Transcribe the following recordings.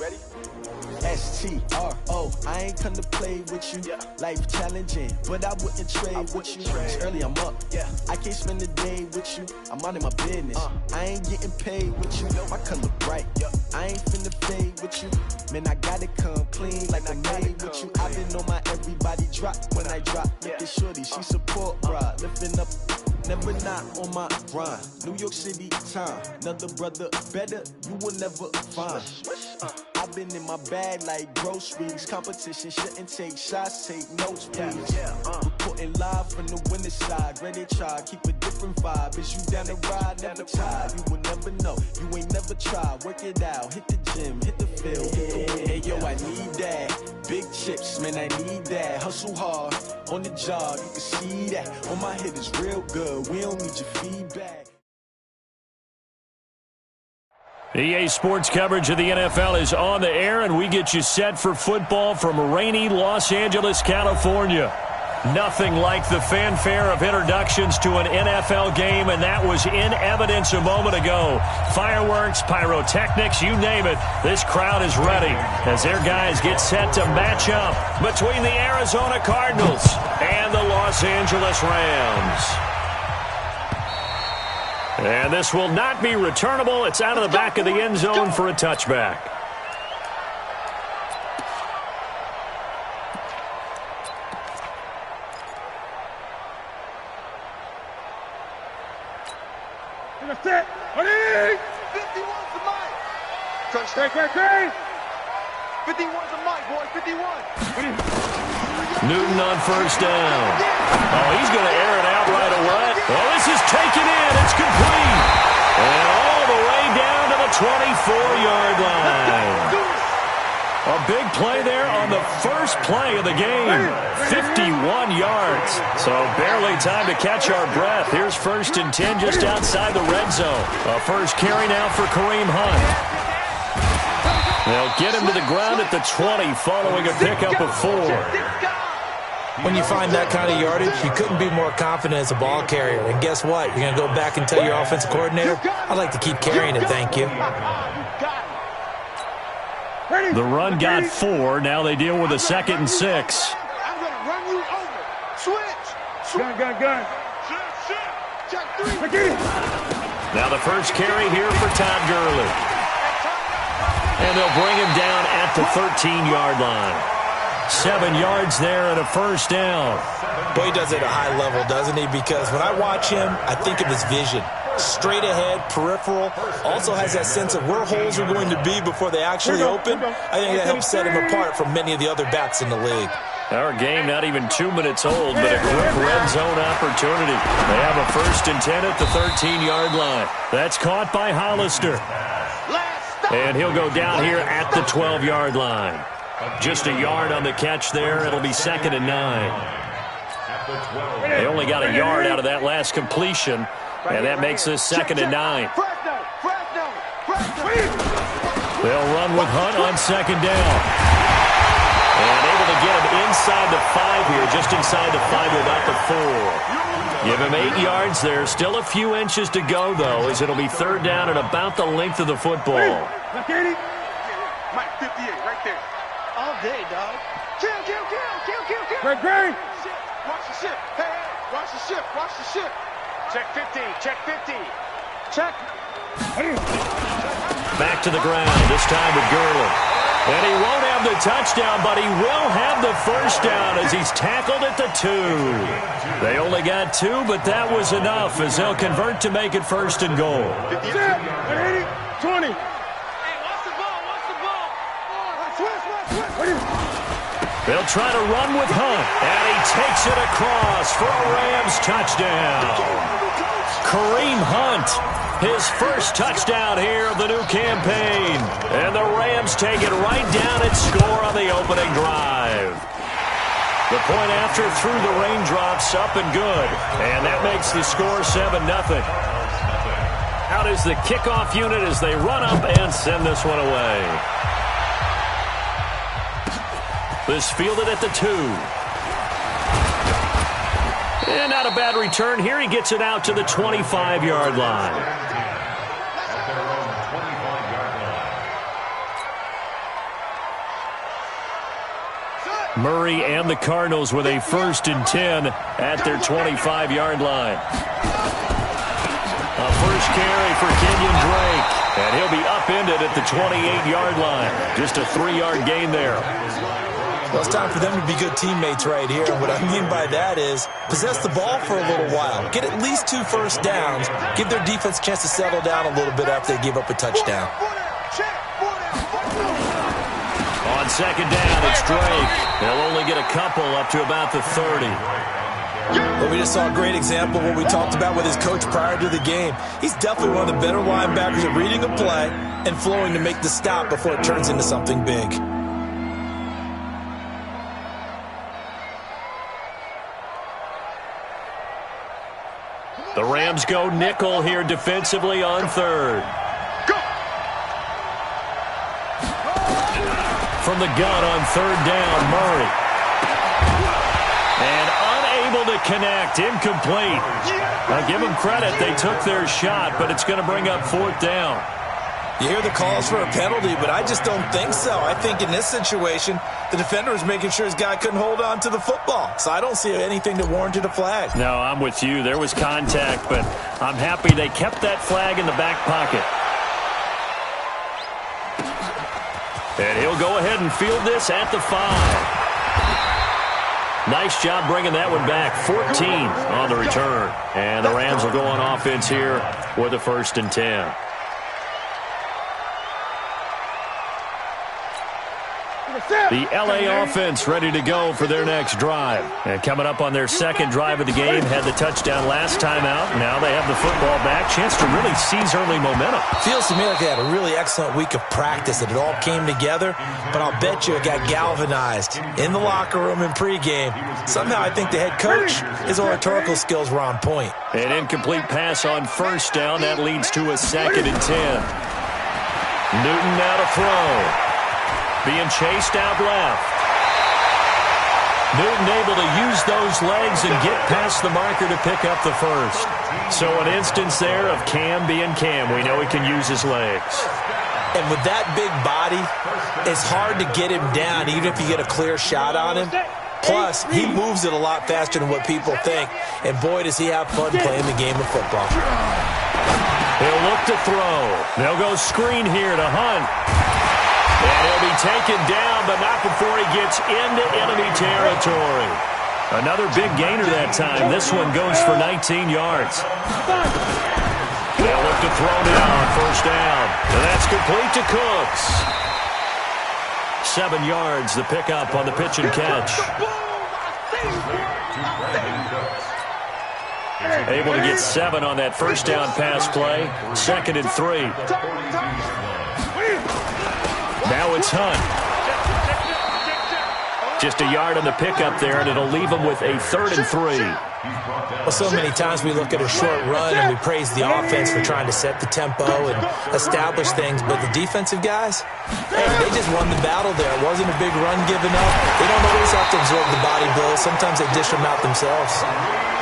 Ready? S-T-R-O, I ain't come to play with you. Life challenging, but I wouldn't trade with you. It's early, I'm up. I can't spend the day with you. I'm out of my business. I ain't getting paid with you. My color bright. I ain't finna fade with you. Man, I gotta come clean like I made with you. I've been on my everybody drop when I drop. Look at shorty, she support ride. Lifting up, never not on my grind. New York City time, another brother better, you will never find. I've been in my bag like groceries. Competition shouldn't take shots, take notes, please. Reporting live from the winning side. Ready to try, keep a different vibe. Is you down the ride, never tired. You will never know, you ain't never tried. Work it out, hit the gym, hit the field, hit the hey yo, I need that. Big chips, man, I need that. Hustle hard, on the job, you can see that. On my hit is real good, we don't need your feedback. EA Sports coverage of the NFL is on the air, and we get you set for football from rainy Los Angeles, California. Nothing like the fanfare of introductions to an NFL game, and that was in evidence a moment ago. Fireworks, pyrotechnics, you name it. This crowd is ready as their guys get set to match up between the Arizona Cardinals and the Los Angeles Rams. And this will not be returnable. It's out of the back of the end zone for a touchback. That's it. 51's the mic. Touchdown. 51's the mic, boy. 51. Newton on first down. Oh, he's going to air it out right away. Oh, this is taken in. It's complete. And all the way down to the 24-yard line. A big play there on the first play of the game. 51 yards. So barely time to catch our breath. Here's 1st and 10 just outside the red zone. A first carry now for Kareem Hunt. They'll get him to the ground at the 20 following a pickup of 4. When you find that kind of yardage, you couldn't be more confident as a ball carrier. And guess what? You're going to go back and tell your offensive coordinator, I'd like to keep carrying it, thank you. The run got 4. Now they deal with a 2nd and 6. I'm going to run you over. Switch. Gun. Check 3. Now the first carry here for Todd Gurley. And they'll bring him down at the 13-yard line. 7 yards there and a first down. Boy, he does it at a high level, doesn't he? Because when I watch him, I think of his vision. Straight ahead, peripheral. Also has that sense of where holes are going to be before they actually open. I think that helps set him apart from many of the other backs in the league. Our game not even 2 minutes old, but a quick red zone opportunity. They have a 1st and 10 at the 13-yard line. That's caught by Hollister. And he'll go down here at the 12-yard line. Just a yard on the catch there. It'll be 2nd and 9. They only got a yard out of that last completion, and that makes this 2nd and 9. They'll run with Hunt on 2nd down. And able to get him inside the 5 here, just inside the 5 without the 4. Give him 8 yards there. Still a few inches to go, though, as it'll be 3rd down and about the length of the football. Mike 58 right there. All day, dog. Kill. Great. Watch the ship. Hey, watch the ship. Check 50. Check. Back to the ground, this time with Gurley. And he won't have the touchdown, but he will have the first down as he's tackled at the 2. They only got 2, but that was enough as they'll convert to make it 1st and goal. 20. They'll try to run with Hunt, and he takes it across for a Rams touchdown. Kareem Hunt, his first touchdown here of the new campaign. And the Rams take it right down and score on the opening drive. The point after through the raindrops, up and good. And that makes the score 7-0. Out is the kickoff unit as they run up and send this one away. This fielded at the 2. And not a bad return here. He gets it out to the 25-yard line. Murray and the Cardinals with a 1st and 10 at their 25-yard line. A first carry for Kenyon Drake, and he'll be upended at the 28-yard line. Just a 3-yard gain there. Well, it's time for them to be good teammates right here. And what I mean by that is possess the ball for a little while. Get at least 2 first downs. Give their defense a chance to settle down a little bit after they give up a touchdown. On 2nd down, it's Drake. They'll only get a couple up to about the 30. Well, we just saw a great example of what we talked about with his coach prior to the game. He's definitely one of the better linebackers at reading a play and flowing to make the stop before it turns into something big. The Rams go nickel here defensively on 3rd. From the gun on 3rd down, Murray. And unable to connect, incomplete. Now give them credit, they took their shot, but it's going to bring up 4th down. You hear the calls for a penalty, but I just don't think so. I think in this situation, the defender was making sure his guy couldn't hold on to the football. So I don't see anything that warranted a flag. No, I'm with you. There was contact, but I'm happy they kept that flag in the back pocket. And he'll go ahead and field this at the 5. Nice job bringing that one back. 14 on the return. And the Rams will go on offense here with a 1st and 10. The L.A. offense ready to go for their next drive. And coming up on their 2nd drive of the game, had the touchdown last time out. Now they have the football back. Chance to really seize early momentum. Feels to me like they had a really excellent week of practice, that it all came together. But I'll bet you it got galvanized in the locker room in pregame. Somehow I think the head coach, his oratorical skills were on point. An incomplete pass on 1st down. That leads to a 2nd and 10. Newton now to throw. Being chased out left. Newton able to use those legs and get past the marker to pick up the 1st. So an instance there of Cam being Cam. We know he can use his legs. And with that big body, it's hard to get him down even if you get a clear shot on him. Plus, he moves it a lot faster than what people think. And boy, does he have fun playing the game of football. He'll look to throw. They'll go screen here to Hunt. And he'll be taken down, but not before he gets into enemy territory. Another big gainer that time. This one goes for 19 yards. They'll look to throw now on 1st down. And that's complete to Cooks. 7 yards, the pickup on the pitch and catch. Able to get 7 on that 1st down pass play. 2nd and 3. Now it's Hunt. Just a yard on the pickup there, and it'll leave him with a 3rd and 3. Well, so many times we look at a short run and we praise the offense for trying to set the tempo and establish things, but the defensive guys, hey, they just won the battle there. It wasn't a big run given up. They don't always have to absorb the body blows. Sometimes they dish them out themselves.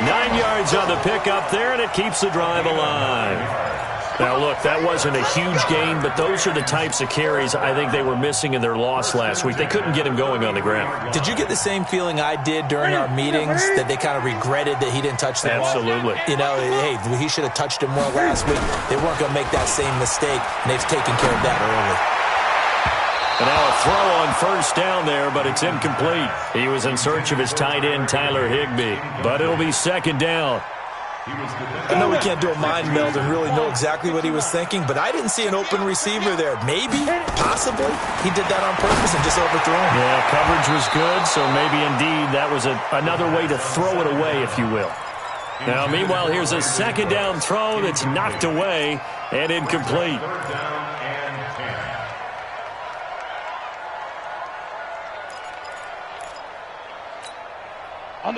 9 yards on the pickup there, and it keeps the drive alive. Now, look, that wasn't a huge gain, but those are the types of carries I think they were missing in their loss last week. They couldn't get him going on the ground. Did you get the same feeling I did during our meetings, that they kind of regretted that he didn't touch the ball? Absolutely. You know, hey, he should have touched him more last week. They weren't going to make that same mistake, and they've taken care of that early. And now a throw on 1st down there, but it's incomplete. He was in search of his tight end, Tyler Higbee, but it'll be 2nd down. I know we can't do a mind meld and really know exactly what he was thinking, but I didn't see an open receiver there. Maybe, possibly, he did that on purpose and just overthrew him. Yeah, coverage was good, so maybe indeed that was another way to throw it away, if you will. Now, meanwhile, here's a 2nd down throw that's knocked away and incomplete.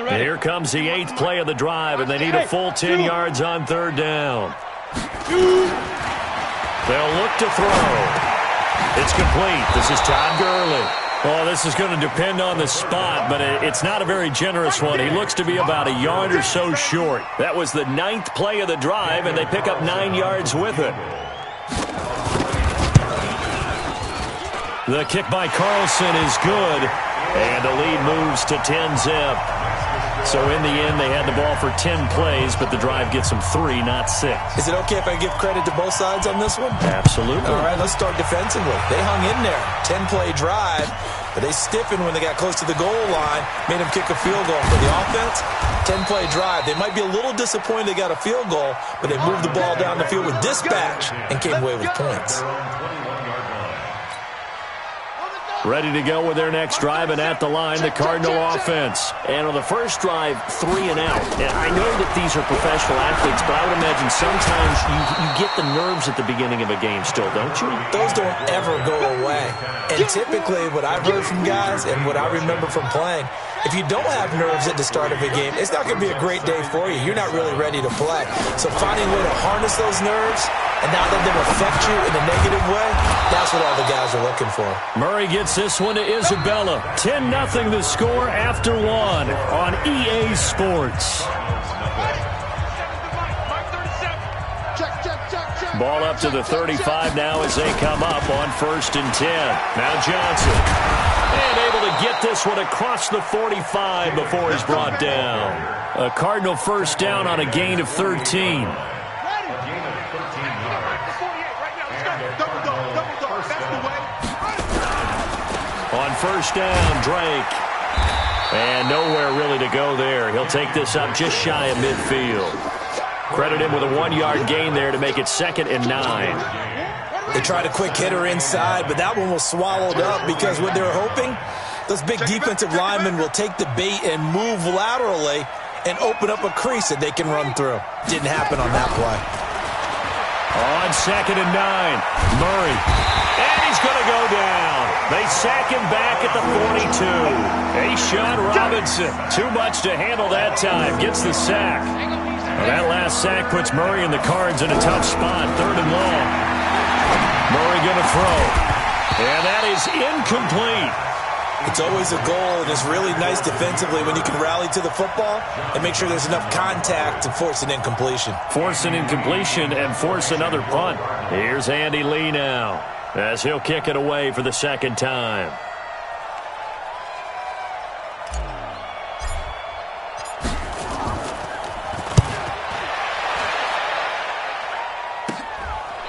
Here comes the 8th play of the drive, and they need a full 10 yards on 3rd down. They'll look to throw. It's complete. This is Todd Gurley. Well, this is going to depend on the spot, but it's not a very generous one. He looks to be about a yard or so short. That was the 9th play of the drive, and they pick up 9 yards with it. The kick by Carlson is good. And the lead moves to 10-zip. So in the end, they had the ball for 10 plays, but the drive gets them 3, not 6. Is it okay if I give credit to both sides on this one? Absolutely. All right, let's start defensively. They hung in there. 10-play drive, but they stiffened when they got close to the goal line, made them kick a field goal. For the offense, 10-play drive. They might be a little disappointed they got a field goal, but they moved the ball down the field with dispatch and came away with points. Ready to go with their next drive, and at the line, the Cardinal offense. And on the first drive, 3 and out. And I know that these are professional athletes, but I would imagine sometimes you get the nerves at the beginning of a game still, don't you? Those don't ever go away. And typically, what I've heard from guys and what I remember from playing, if you don't have nerves at the start of a game, it's not going to be a great day for you. You're not really ready to play. So finding a way to harness those nerves and not let them affect you in a negative way, that's what all the guys are looking for. Murray gets this one to Isabella. 10-0 the score after 1 on EA Sports. Ball up to the 35 now as they come up on 1st and 10. Now Johnson. And able to get this one across the 45 before he's brought down. A Cardinal first down on a gain of 13. On 1st down, Drake. And nowhere really to go there. He'll take this up just shy of midfield. Credit him with a 1-yard gain there to make it 2nd and 9. They tried a quick hitter inside, but that one was swallowed up because what they're hoping, those big defensive linemen will take the bait and move laterally and open up a crease that they can run through. Didn't happen on that play. On 2nd and 9, Murray. And he's going to go down. They sack him back at the 42. Ashawn Robinson, too much to handle that time, gets the sack. Well, that last sack puts Murray and the Cards in a tough spot, 3rd and long. Murray going to throw. And that is incomplete. It's always a goal, and it's really nice defensively when you can rally to the football and make sure there's enough contact to force an incompletion. Force an incompletion and force another punt. Here's Andy Lee now as he'll kick it away for the 2nd time.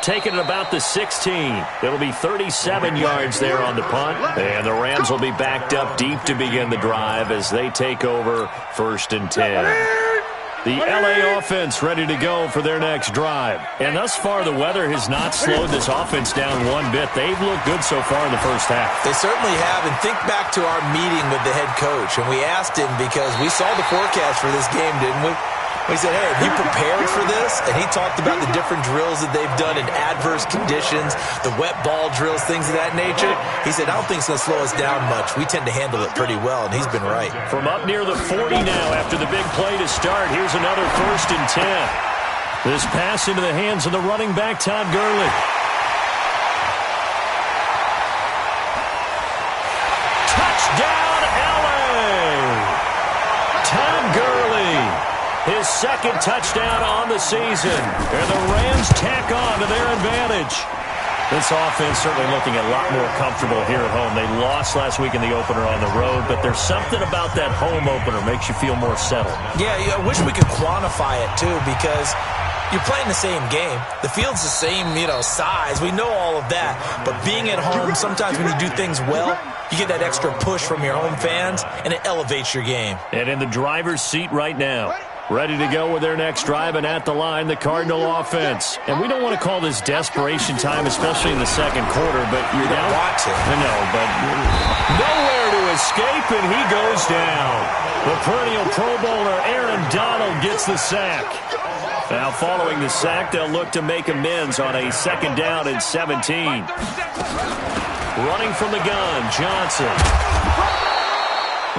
Taking it about the 16. It'll be 37 yards there on the punt. And the Rams will be backed up deep to begin the drive as they take over 1st and 10. The LA offense ready to go for their next drive. And thus far, the weather has not slowed this offense down one bit. They've looked good so far in the first half. They certainly have. And think back to our meeting with the head coach. And we asked him because we saw the forecast for this game, didn't we? We said, hey, have you prepared for this? And he talked about the different drills that they've done in adverse conditions, the wet ball drills, things of that nature. He said, I don't think it's going to slow us down much. We tend to handle it pretty well, and he's been right. From up near the 40 now after the big play to start, here's another 1st and 10. This pass into the hands of the running back, Todd Gurley. Touchdown, LA! Todd Gurley. His 2nd touchdown on the season. And the Rams tack on to their advantage. This offense certainly looking a lot more comfortable here at home. They lost last week in the opener on the road, but there's something about that home opener makes you feel more settled. Yeah, I wish we could quantify it, too, because you're playing the same game. The field's the same, size. We know all of that. But being at home, sometimes when you do things well, you get that extra push from your home fans, and it elevates your game. And in the driver's seat right now, ready to go with their next drive, and at the line, the Cardinal offense. And we don't want to call this desperation time, especially in the 2nd quarter, but you're down. Want to. I know, but nowhere to escape, and he goes down. The perennial Pro Bowler Aaron Donald gets the sack. Now, following the sack, they'll look to make amends on a 2nd down and 17. Running from the gun, Johnson.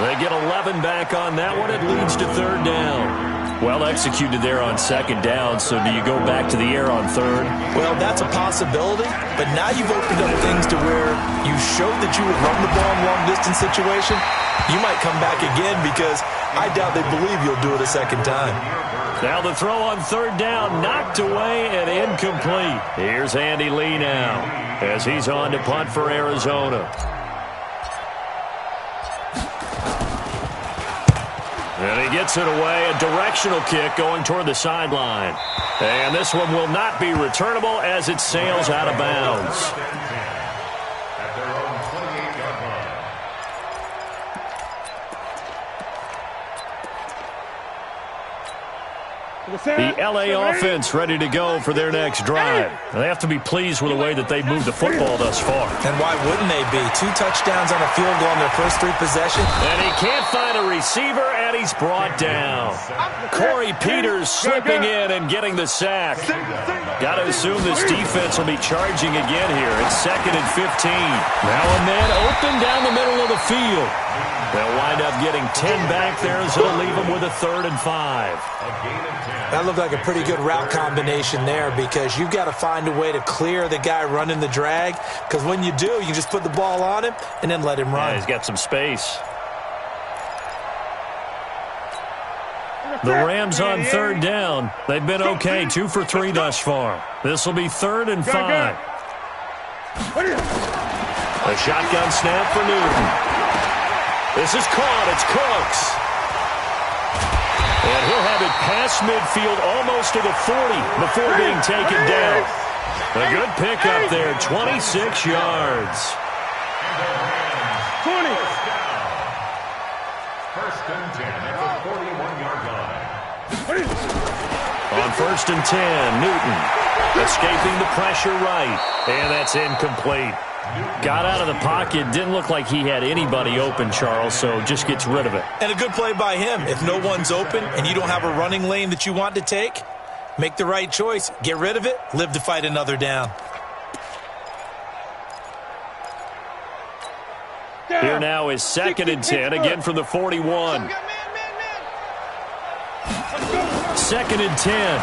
They get 11 back on that one. It leads to 3rd down. Well executed there on 2nd down, so do you go back to the air on 3rd? Well, that's a possibility, but now you've opened up things to where you showed that you would run the ball in long-distance situation. You might come back again because I doubt they believe you'll do it a 2nd time. Now the throw on 3rd down, knocked away and incomplete. Here's Andy Lee now as he's on to punt for Arizona. He gets it away, a directional kick going toward the sideline. And this one will not be returnable as it sails out of bounds. The L.A. offense ready to go for their next drive. They have to be pleased with the way that they've moved the football thus far. And why wouldn't they be? 2 touchdowns on a field goal on their first 3 possessions. And he can't find a receiver, and he's brought down. Corey Peters slipping in and getting the sack. Got to assume this defense will be charging again here. It's 2nd and 15. Now a man open down the middle of the field. They'll wind up getting 10 back there, so it'll leave them with a 3rd and 5. That looked like a pretty good route combination there because you've got to find a way to clear the guy running the drag, because when you do, you just put the ball on him and then let him run. Yeah, he's got some space. The Rams on 3rd down. They've been okay, 2 for 3 thus far. This will be 3rd and 5. A shotgun snap for Newton. This is caught. It's Cooks. And he'll have it past midfield almost to the 40 before being taken down. A good pickup there, 26 yards. 20. First and 10 at the 41-yard line. On 1st and 10, Newton escaping the pressure right. And that's incomplete. Got out of the pocket, didn't look like he had anybody open, Charles, so just gets rid of it. And a good play by him. If no one's open and you don't have a running lane that you want to take, make the right choice. Get rid of it, live to fight another down. Here now is 2nd and 10, again from the 41. 2nd and 10.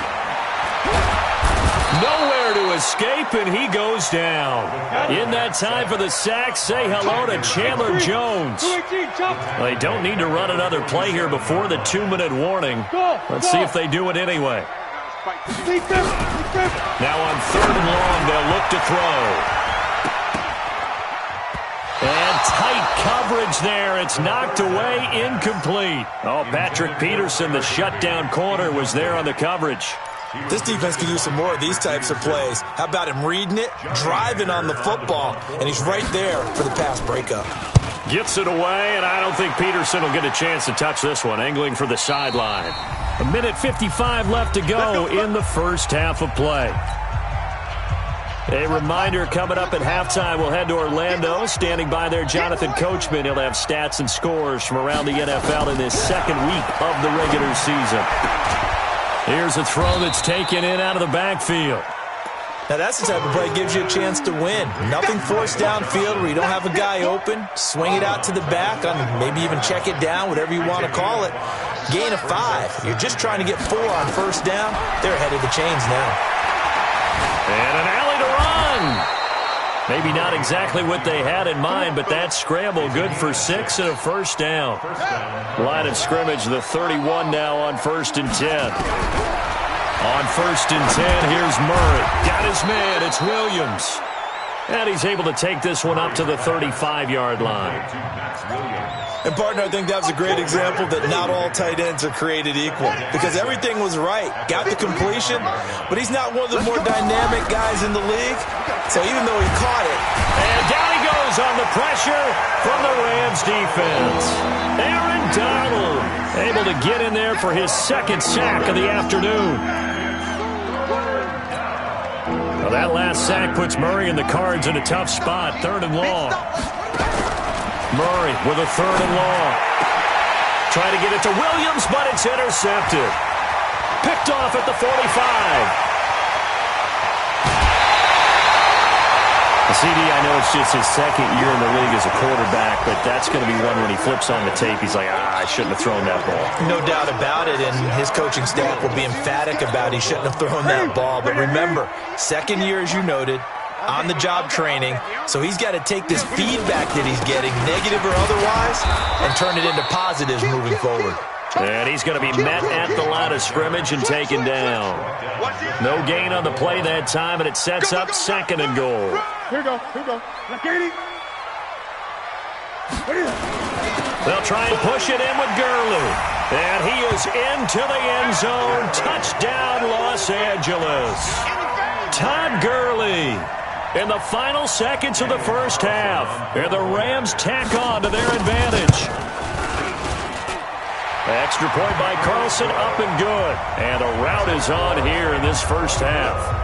Nowhere to escape, and he goes down. In that time for the sack, say hello to Chandler Jones. They don't need to run another play here before the 2-minute warning. Let's see if they do it anyway. Now on 3rd and long, they'll look to throw. And tight coverage there. It's knocked away, incomplete. Oh, Patrick Peterson, the shutdown corner, was there on the coverage. This defense could use some more of these types of plays. How about him reading it, driving on the football, and he's right there for the pass breakup. Gets it away, and I don't think Peterson will get a chance to touch this one, angling for the sideline. 1:55 left to go in the first half of play. A reminder coming up at halftime, we'll head to Orlando. Standing by there, Jonathan Coachman. He'll have stats and scores from around the NFL in this 2nd week of the regular season. Here's a throw that's taken in out of the backfield. Now that's the type of play that gives you a chance to win. Nothing forced downfield where you don't have a guy open. Swing it out to the back, maybe even check it down, whatever you want to call it. Gain of 5. You're just trying to get 4 on 1st down. They're ahead of the chains now. And an alley to run. Maybe not exactly what they had in mind, but that scramble good for 6 and a 1st down. Line of scrimmage, the 31 now on 1st and 10. On 1st and 10, here's Murray. Got his man, it's Williams. And he's able to take this one up to the 35-yard line. And, partner, I think that was a great example that not all tight ends are created equal. Because everything was right. Got the completion, but he's not one of the more dynamic guys in the league. So even though he caught it. And down he goes on the pressure from the Rams defense. Aaron Donald able to get in there for his 2nd sack of the afternoon. Well, that last sack puts Murray and the Cards in a tough spot. 3rd and long. Murray with a 3rd and long. Trying to get it to Williams, but it's intercepted. Picked off at the 45. CD, I know it's just his 2nd year in the league as a quarterback, but that's going to be one when he flips on the tape, he's like, I shouldn't have thrown that ball. No doubt about it, and his coaching staff will be emphatic about he shouldn't have thrown that ball. But remember, 2nd year, as you noted, on-the-job training, so he's got to take this feedback that he's getting, negative or otherwise, and turn it into positives moving forward. And he's going to be met at the line of scrimmage and taken down. No gain on the play that time, and it sets up 2nd and goal. Here we go. They'll try and push it in with Gurley. And he is into the end zone. Touchdown, Los Angeles. Todd Gurley in the final seconds of the first half. And the Rams tack on to their advantage. Extra point by Carlson, up and good. And a rout is on here in this first half.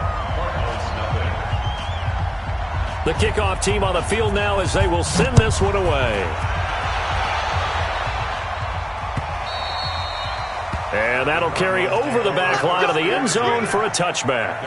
The kickoff team on the field now as they will send this one away. And that'll carry over the back line of the end zone for a touchback.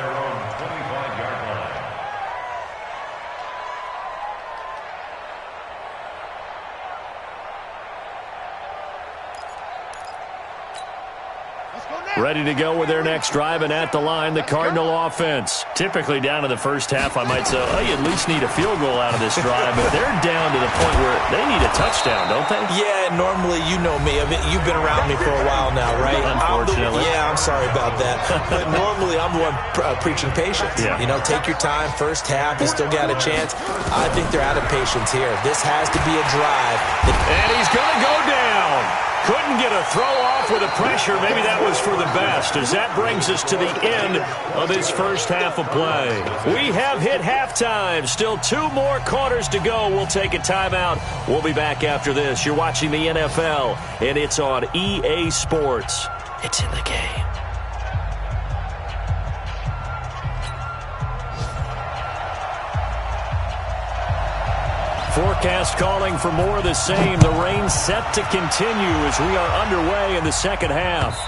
Ready to go with their next drive, and at the line, the Cardinal offense. Typically down in the first half, I might say, oh, you at least need a field goal out of this drive, but they're down to the point where they need a touchdown, don't they? Yeah, normally, you know me. You've been around me for a while now, right? Unfortunately. I'm sorry about that. But normally, I'm the one preaching patience. Yeah. You know, take your time. First half, you still got a chance. I think they're out of patience here. This has to be a drive. And he's going to go down. Couldn't get a throw off with the pressure. Maybe that was for the best, as that brings us to the end of this first half of play. We have hit halftime. Still 2 more quarters to go. We'll take a timeout. We'll be back after this. You're watching the NFL, and it's on EA Sports. It's in the game. Forecast calling for more of the same. The rain set to continue as we are underway in the second half.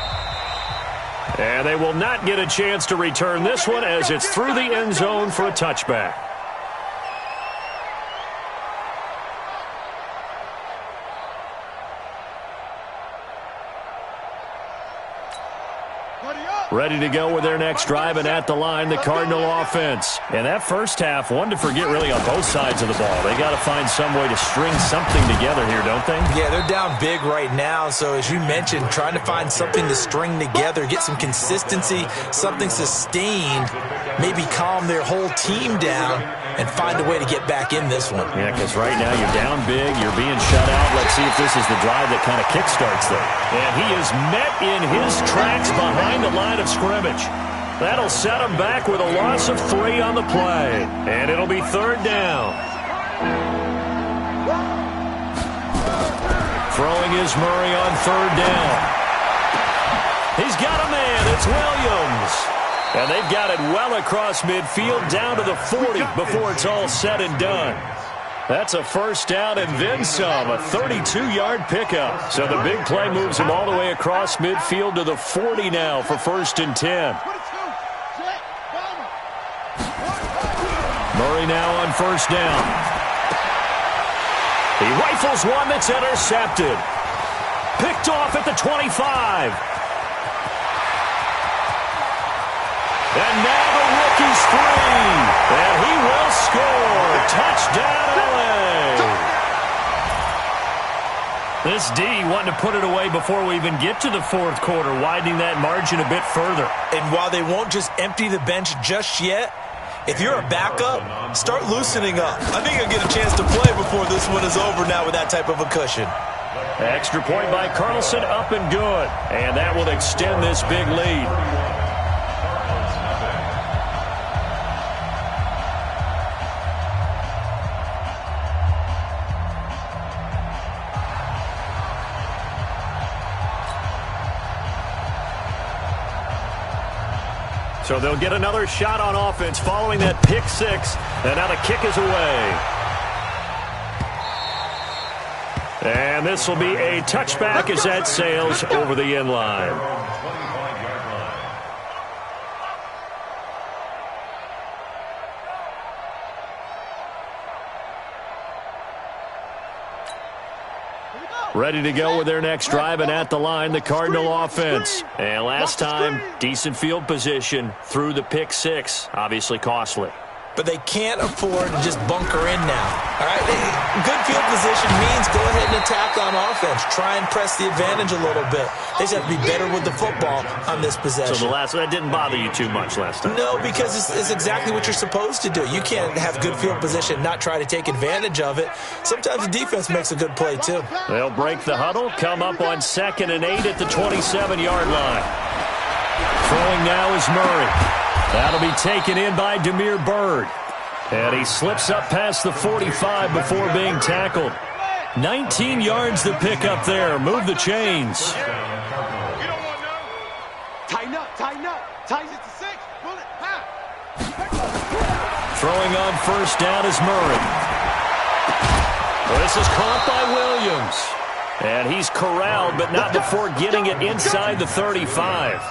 And they will not get a chance to return this one as it's through the end zone for a touchback. Ready to go with their next drive, and at the line, the Cardinal offense. And that first half, one to forget really on both sides of the ball. They got to find some way to string something together here, don't they? Yeah, they're down big right now. So as you mentioned, trying to find something to string together, get some consistency, something sustained, maybe calm their whole team down and find a way to get back in this one. Yeah, because right now you're down big, you're being shut out. Let's see if this is the drive that kind of kickstarts them. And he is met in his tracks behind the line of scrimmage. That'll set him back with a loss of 3 on the play. And it'll be 3rd down. Throwing is Murray on 3rd down. He's got a man. It's Williams. And they've got it well across midfield down to the 40 before it's all said and done. That's a first down and then some, a 32-yard pickup. So the big play moves him all the way across midfield to the 40 now for 1st and 10. Murray now on 1st down. He rifles one that's intercepted. Picked off at the 25. And now the rookie's free. And he will score. Touchdown, LA. This D wanting to put it away before we even get to the 4th quarter, widening that margin a bit further. And while they won't just empty the bench just yet, if you're a backup, start loosening up. I think you'll get a chance to play before this one is over now with that type of a cushion. Extra point by Carlson, up and good. And that will extend this big lead. So they'll get another shot on offense following that pick 6. And now the kick is away. And this will be a touchback as that sails over the end line. Ready to go with their next drive, and at the line, the Cardinal offense. And last time, decent field position through the pick 6. Obviously costly. but they can't afford to just bunker in now. All right, good field position means go ahead and attack on offense. Try and press the advantage a little bit. They just have to be better with the football on this possession. So the last one, that didn't bother you too much last time? No, because it's exactly what you're supposed to do. You can't have good field position and not try to take advantage of it. Sometimes the defense makes a good play, too. They'll break the huddle, come up on 2nd and 8 at the 27-yard line. Throwing now is Murray. That'll be taken in by Demir Bird. And he slips up past the 45 before being tackled. 19 yards to pick up there. Move the chains. You don't want no. Tighten up, tighten up. Tighten it to 6. Pull it. Throwing on 1st down is Murray. This is caught by Williams. And he's corralled, but not before getting it inside the 35.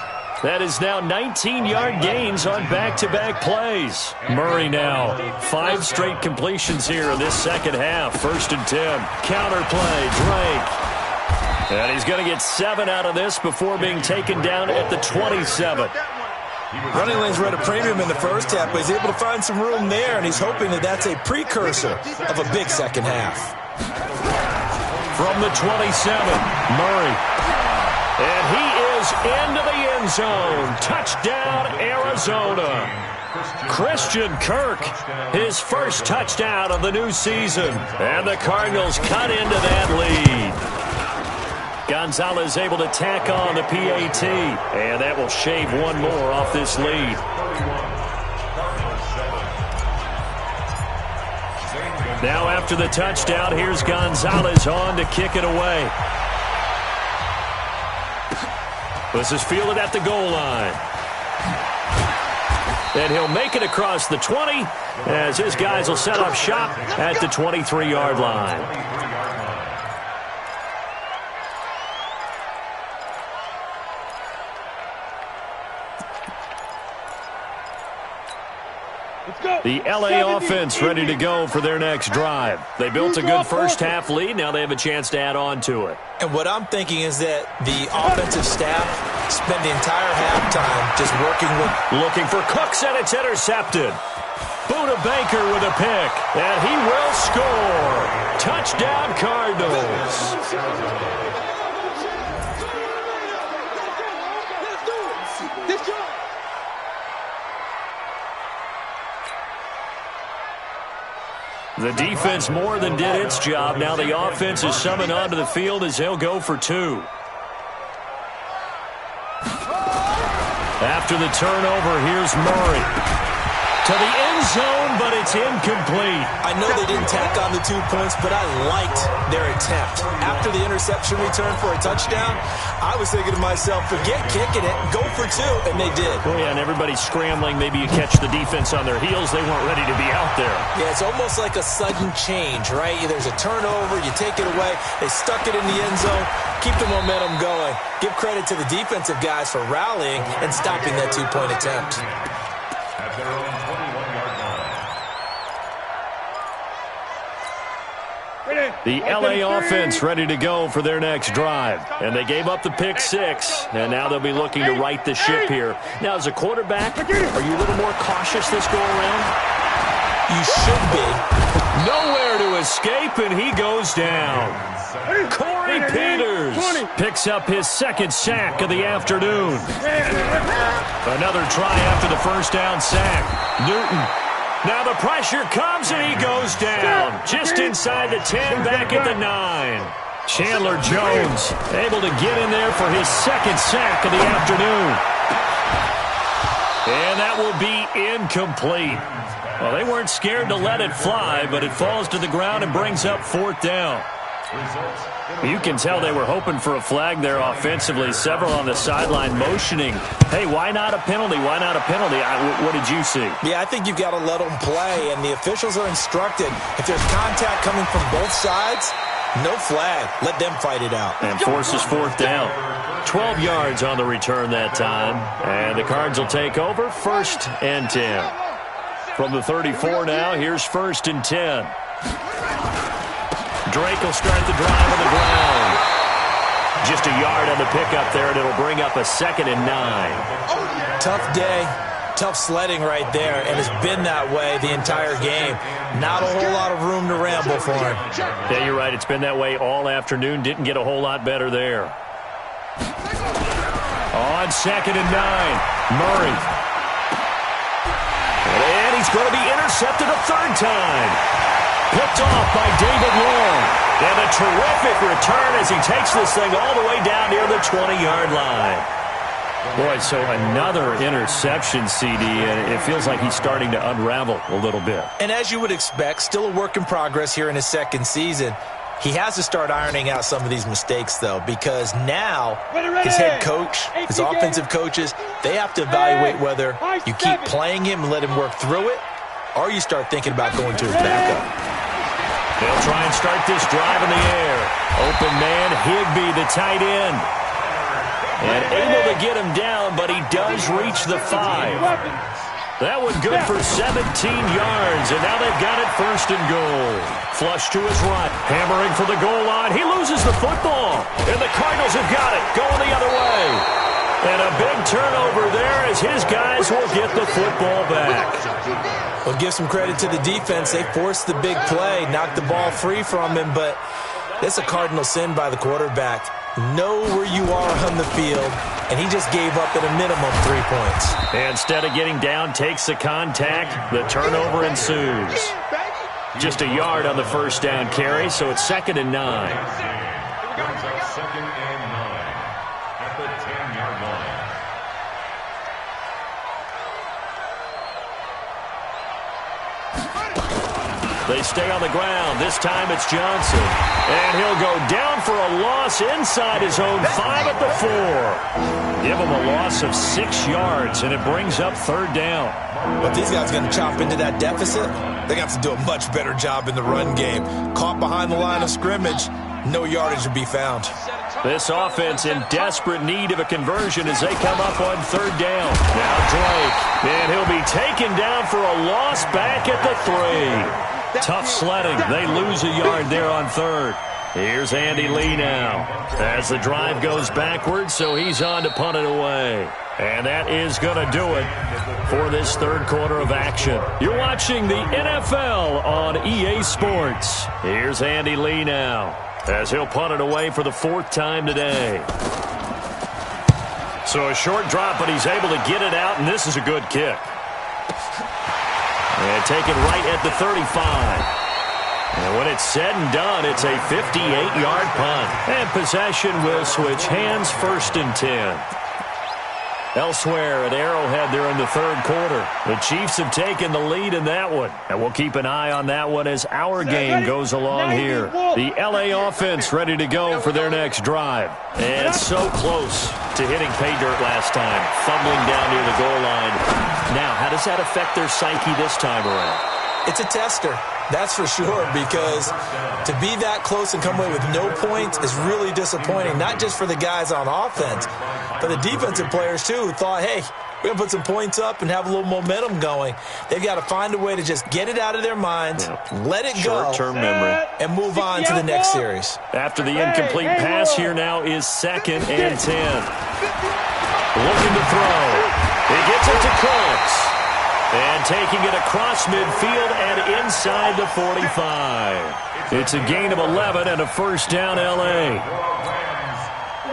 That is now 19-yard gains on back-to-back plays. Murray now, 5 straight completions here in this second half. 1st and 10. Counterplay, Drake. And he's going to get 7 out of this before being taken down at the 27. Running lanes were at a premium in the first half, but he's able to find some room there, and he's hoping that that's a precursor of a big second half. From the 27, Murray. And he is into the end zone. Touchdown, Arizona. Christian Kirk, his first touchdown of the new season. And the Cardinals cut into that lead. Gonzalez able to tack on the PAT. And that will shave one more off this lead. Now after the touchdown, here's Gonzalez on to kick it away. This is fielded at the goal line. And he'll make it across the 20 as his guys will set up shop at the 23-yard line. The LA offense ready to go for their next drive. They built a good first half lead. Now they have a chance to add on to it. And what I'm thinking is that the offensive staff spend the entire halftime just working with... Looking for Cooks, and it's intercepted. Buda Baker with a pick, and he will score. Touchdown, Cardinals. The defense more than did its job. Now the offense is summoned onto the field as they'll go for 2. After the turnover, here's Murray. To the end zone, but it's incomplete. I know they didn't tack on the 2 points, but I liked their attempt. After the interception return for a touchdown, I was thinking to myself, forget kicking it, go for 2, and they did. Oh, yeah, and everybody's scrambling. Maybe you catch the defense on their heels. They weren't ready to be out there. Yeah, it's almost like a sudden change, right? There's a turnover, you take it away, they stuck it in the end zone, keep the momentum going. Give credit to the defensive guys for rallying and stopping that 2-point attempt. At their own 21-yard line. The LA offense ready to go for their next drive. And they gave up the pick 6, and now they'll be looking to right the ship here. Now, as a quarterback, are you a little more cautious this go-around? You should be. Nowhere to escape, and he goes down. Corey Peters picks up his 2nd sack of the afternoon. Another try after the first down sack. Newton. Now the pressure comes, and he goes down. Just inside the 10, back at the 9. Chandler Jones able to get in there for his 2nd sack of the afternoon. And that will be incomplete. Well, they weren't scared to let it fly, but it falls to the ground and brings up 4th down. You can tell they were hoping for a flag there offensively. Several on the sideline motioning. Hey, why not a penalty? Why not a penalty? What did you see? Yeah, I think you've got to let them play, and the officials are instructed. If there's contact coming from both sides, no flag. Let them fight it out. And forces 4th down. 12 yards on the return that time. And the Cards will take over 1st and 10. From the 34 now, here's 1st and 10. Drake will start the drive on the ground. Just a yard on the pickup there, and it'll bring up a 2nd and 9. Tough day. Tough sledding right there, and it's been that way the entire game. Not a whole lot of room to ramble for him. Yeah, you're right. It's been that way all afternoon. Didn't get a whole lot better there. On 2nd and 9, Murray. And he's going to be intercepted a third time. Picked off by David Long. And a terrific return as he takes this thing all the way down near the 20-yard line. Boy, so another interception, CD, and it feels like he's starting to unravel a little bit. And as you would expect, still a work in progress here in his second season. He has to start ironing out some of these mistakes, though, because now his head coach, his offensive coaches, they have to evaluate whether you keep playing him and let him work through it, or you start thinking about going to his backup. They'll try and start this drive in the air. Open man, Higbee, the tight end. And able to get him down, but he does reach the 5. That one good for 17 yards, and now they've got it 1st and goal. Flush to his right, hammering for the goal line. He loses the football, and the Cardinals have got it, going the other way. And a big turnover there as his guys will get the football back. Well, give some credit to the defense. They forced the big play, knocked the ball free from him, but it's a cardinal sin by the quarterback. Know where you are on the field, and he just gave up at a minimum 3 points. Instead of getting down, takes the contact. The turnover ensues. Just a yard on the first down carry, so it's 2nd and 9. Brings up 2nd and 9 at the 10-yard line. They stay on the ground. This time it's Johnson. And he'll go down for a loss inside his own 5 at the 4. Give him a loss of 6 yards, and it brings up 3rd down. But these guys are going to chop into that deficit. They got to do a much better job in the run game. Caught behind the line of scrimmage, no yardage to be found. This offense in desperate need of a conversion as they come up on 3rd down. Now Drake, and he'll be taken down for a loss back at the 3. Tough sledding. They lose a yard there on 3rd. Here's Andy Lee now as the drive goes backwards, so he's on to punt it away. And that is going to do it for this 3rd quarter of action. You're watching the NFL on EA Sports. Here's Andy Lee now as he'll punt it away for the 4th time today. So a short drop, but he's able to get it out, and this is a good kick. And taken right at the 35. And when it's said and done, it's a 58-yard punt. And possession will switch hands, 1st and 10. Elsewhere at Arrowhead there in the 3rd quarter. The Chiefs have taken the lead in that one. And we'll keep an eye on that one as our game goes along here. The LA offense ready to go for their next drive. And so close to hitting pay dirt last time. Fumbling down near the goal line. Now, how does that affect their psyche this time around? It's a tester. That's for sure, because to be that close and come away with no points is really disappointing, not just for the guys on offense, but the defensive players, too, who thought, hey, we're going to put some points up and have a little momentum going. They've got to find a way to just get it out of their minds, let it go, short-term memory, and move on to the next series. After the incomplete pass, here now is 2nd and 10. Looking to throw. He gets it to Cooks. And taking it across midfield and inside the 45. It's a gain of 11 and a 1st down, L.A.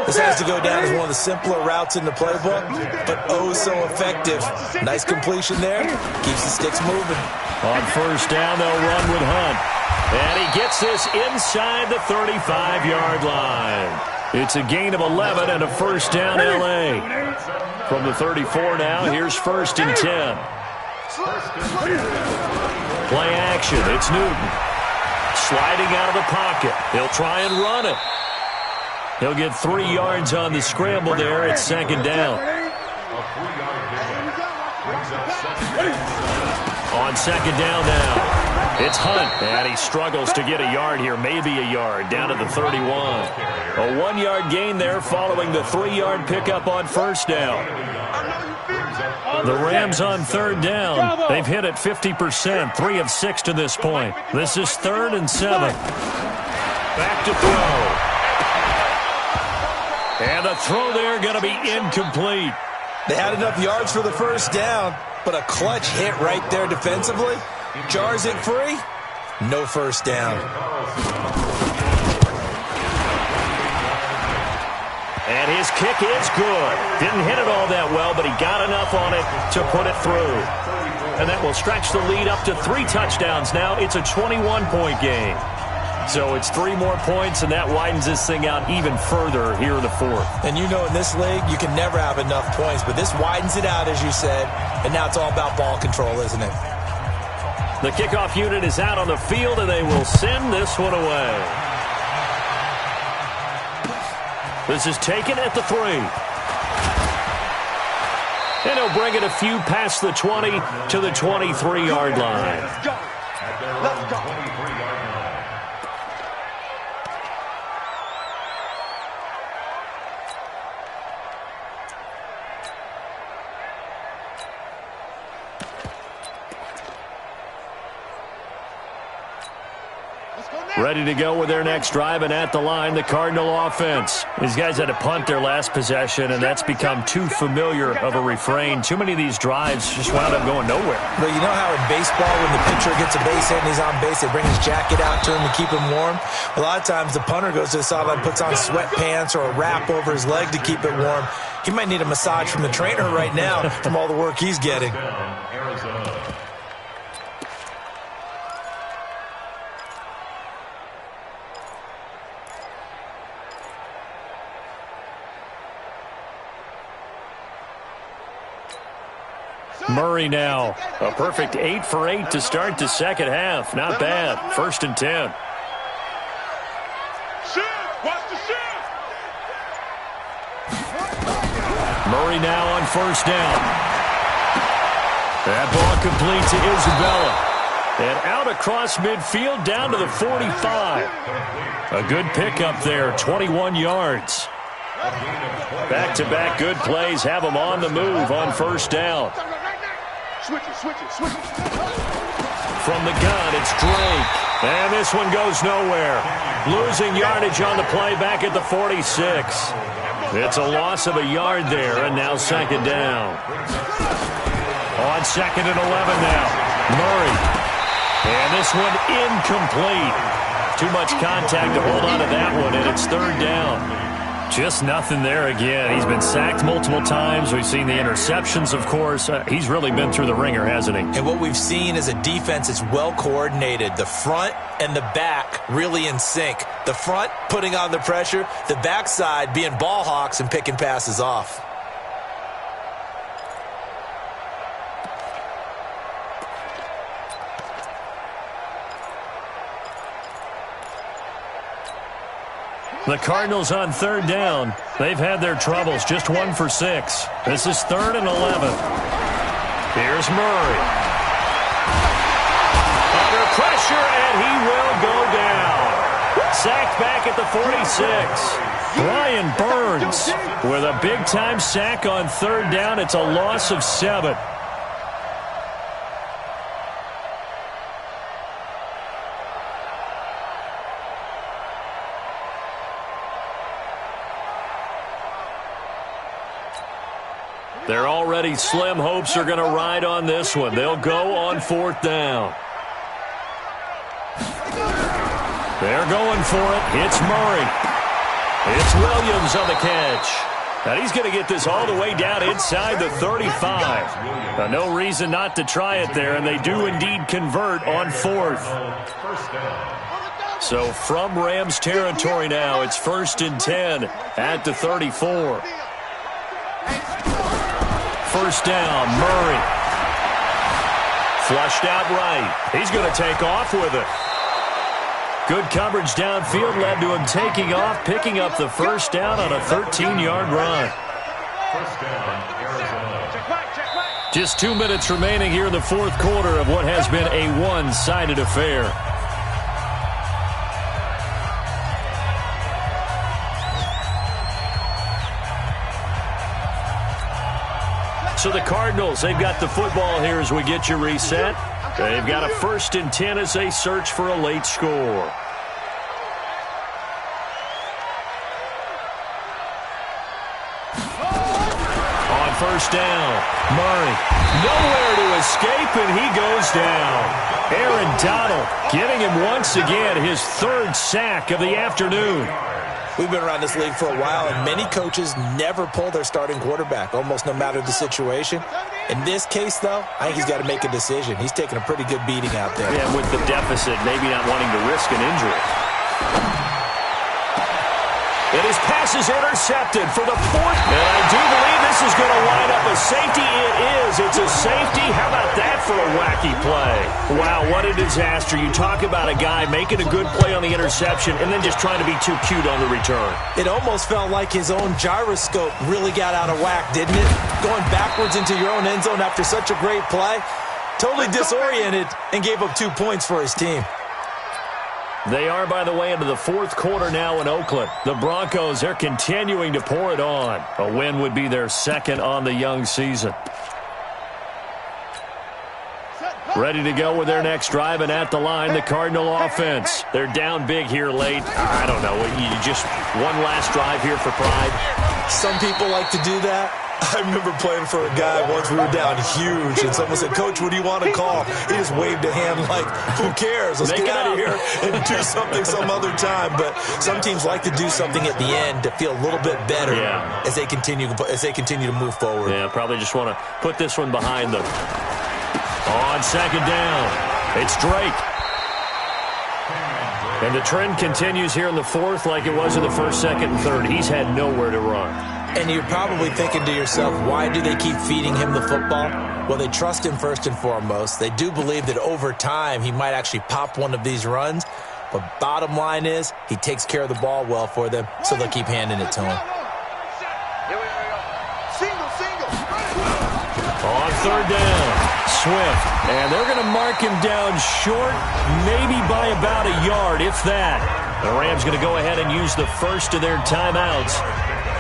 This has to go down as one of the simpler routes in the playbook, but oh so effective. Nice completion there. Keeps the sticks moving. On 1st down, they'll run with Hunt. And he gets this inside the 35-yard line. It's a gain of 11 and a 1st down, L.A. From the 34 now, here's 1st and 10. Play action. It's Newton. Sliding out of the pocket. He'll try and run it. He'll get 3 yards on the scramble there. It's 2nd down. On 2nd down now, it's Hunt. And he struggles to get a yard here. Maybe a yard down to the 31. A 1-yard gain there following the 3-yard pickup on 1st down. The Rams on 3rd down. They've hit it 50%, 3 of 6 to this point. This is 3rd and 7. Back to throw. And the throw there going to be incomplete. They had enough yards for the 1st down. but a clutch hit right there defensively. Jars it free. No first down. And his kick is good. Didn't hit it all that well, but he got enough on it to put it through. And that will stretch the lead up to 3 touchdowns now. It's a 21-point game. So it's 3 more points, and that widens this thing out even further here in the fourth. And you know in this league, you can never have enough points, but this widens it out, as you said, and now it's all about ball control, isn't it? The kickoff unit is out on the field, and they will send this one away. This is taken at the 3. And he'll bring it a few past the 20 to the 23-yard line. Let's go. Let's go. Ready to go with their next drive, and at the line, the Cardinal offense. These guys had to punt their last possession, and that's become too familiar of a refrain. Too many of these drives just wound up going nowhere. But you know how in baseball, when the pitcher gets a base hit and he's on base, they bring his jacket out to him to keep him warm? A lot of times the punter goes to the sideline, puts on sweatpants or a wrap over his leg to keep it warm. He might need a massage from the trainer right now from all the work he's getting. Murray now. A perfect 8 for 8 to start the second half. Not bad. 1st and 10. Watch the shift. Murray now on 1st down. That ball complete to Isabella. And out across midfield down to the 45. A good pickup there, 21 yards. Back-to-back good plays have them on the move on 1st down. Switch it. From the gun, it's Drake. And this one goes nowhere. Losing yardage on the play back at the 46. It's a loss of a yard there, and now 2nd down. On 2nd and 11 now. Murray. And this one incomplete. Too much contact to hold on to that one, and it's 3rd down. Just nothing there again. He's been sacked multiple times. We've seen the interceptions, of course. He's really been through the ringer, hasn't he? And what we've seen is a defense that's well coordinated. The front and the back really in sync. The front putting on the pressure. The backside being ball hawks and picking passes off. The Cardinals on 3rd down. They've had their troubles, just 1 for 6. This is 3rd and 11. Here's Murray. Under pressure, and he will go down. Sacked back at the 46. Brian Burns with a big-time sack on 3rd down. It's a loss of 7. Their already slim hopes are going to ride on this one. They'll go on 4th down. They're going for it. It's Murray. It's Williams on the catch. And he's going to get this all the way down inside the 35. No reason not to try it there, and they do indeed convert on 4th. So from Rams territory now, it's 1st and 10 at the 34. 1st down, Murray. Flushed out right. He's going to take off with it. Good coverage downfield led to him taking off, picking up the 1st down on a 13-yard run. Just 2 minutes remaining here in the 4th quarter of what has been a one-sided affair. So the Cardinals, they've got the football here as we get you reset. They've got a 1st and 10 as they search for a late score. On first down. Murray, nowhere to escape, and he goes down. Aaron Donald giving him once again his third sack of the afternoon. We've been around this league for a while, and many coaches never pull their starting quarterback, almost no matter the situation. In this case, though, I think he's got to make a decision. He's taking a pretty good beating out there. Yeah, with the deficit, maybe not wanting to risk an injury. And his pass is intercepted for the fourth. And I do believe this is going to wind up a safety. It is. It's a safety. How about that for a wacky play? Wow, what a disaster. You talk about a guy making a good play on the interception and then just trying to be too cute on the return. It almost felt like his own gyroscope really got out of whack, didn't it? Going backwards into your own end zone after such a great play. Totally disoriented and gave up 2 points for his team. They are, by the way, into the fourth quarter now in Oakland. The Broncos, they're continuing to pour it on. A win would be their second on the young season. Ready to go with their next drive, and at the line, the Cardinal offense. They're down big here late. I don't know. You just one last drive here for pride. Some people like to do that. I remember playing for a guy once. We were down huge, and someone said, "Coach, what do you want to call?" He just waved a hand like, "Who cares? Let's get out of here and do something some other time." But some teams like to do something at the end to feel a little bit better as they continue to move forward. Yeah, probably just want to put this one behind them. On second down, it's Drake. And the trend continues here in the fourth like it was in the first, second, and third. He's had nowhere to run. And you're probably thinking to yourself, why do they keep feeding him the football? Well, they trust him first and foremost. They do believe that over time he might actually pop one of these runs. But bottom line is he takes care of the ball well for them, so they'll keep handing it to him. On third down, Swift. And they're going to mark him down short, maybe by about a yard, if that. The Rams going to go ahead and use the first of their timeouts.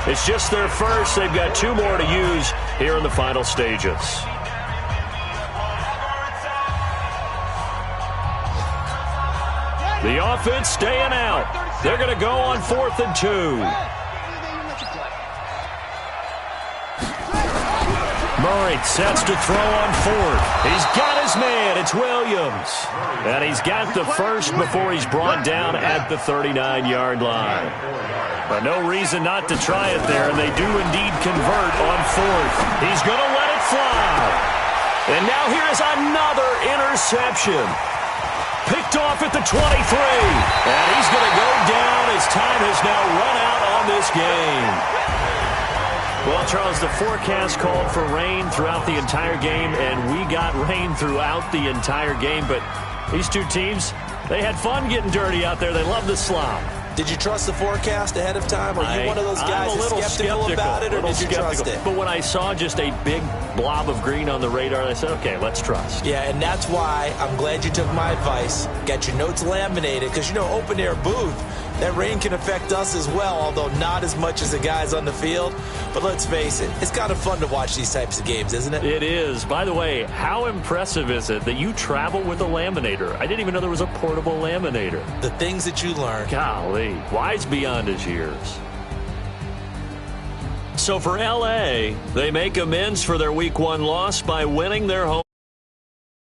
It's just their first. They've got 2 more to use here in the final stages. The offense staying out. They're going to go on 4th and 2. Murray sets to throw on 4th. He's got his man. It's Williams. And he's got the first before he's brought down at the 39-yard line. But no reason not to try it there, and they do indeed convert on 4th. He's going to let it fly. And now here's another interception. Picked off at the 23. And he's going to go down. His time has now run out on this game. Well, Charles, the forecast called for rain throughout the entire game, and we got rain throughout the entire game. But these two teams, they had fun getting dirty out there. They love the slop. Did you trust the forecast ahead of time? Are you one of those guys that's skeptical about it, or did you trust it? But when I saw just a big blob of green on the radar, I said, okay, let's trust. Yeah, and that's why I'm glad you took my advice. Got your notes laminated, because, open-air booth, that rain can affect us as well, although not as much as the guys on the field. But let's face it, it's kind of fun to watch these types of games, isn't it? It is. By the way, how impressive is it that you travel with a laminator? I didn't even know there was a portable laminator. The things that you learn. Golly, wise beyond his years. So for L.A., they make amends for their Week 1 loss by winning their home.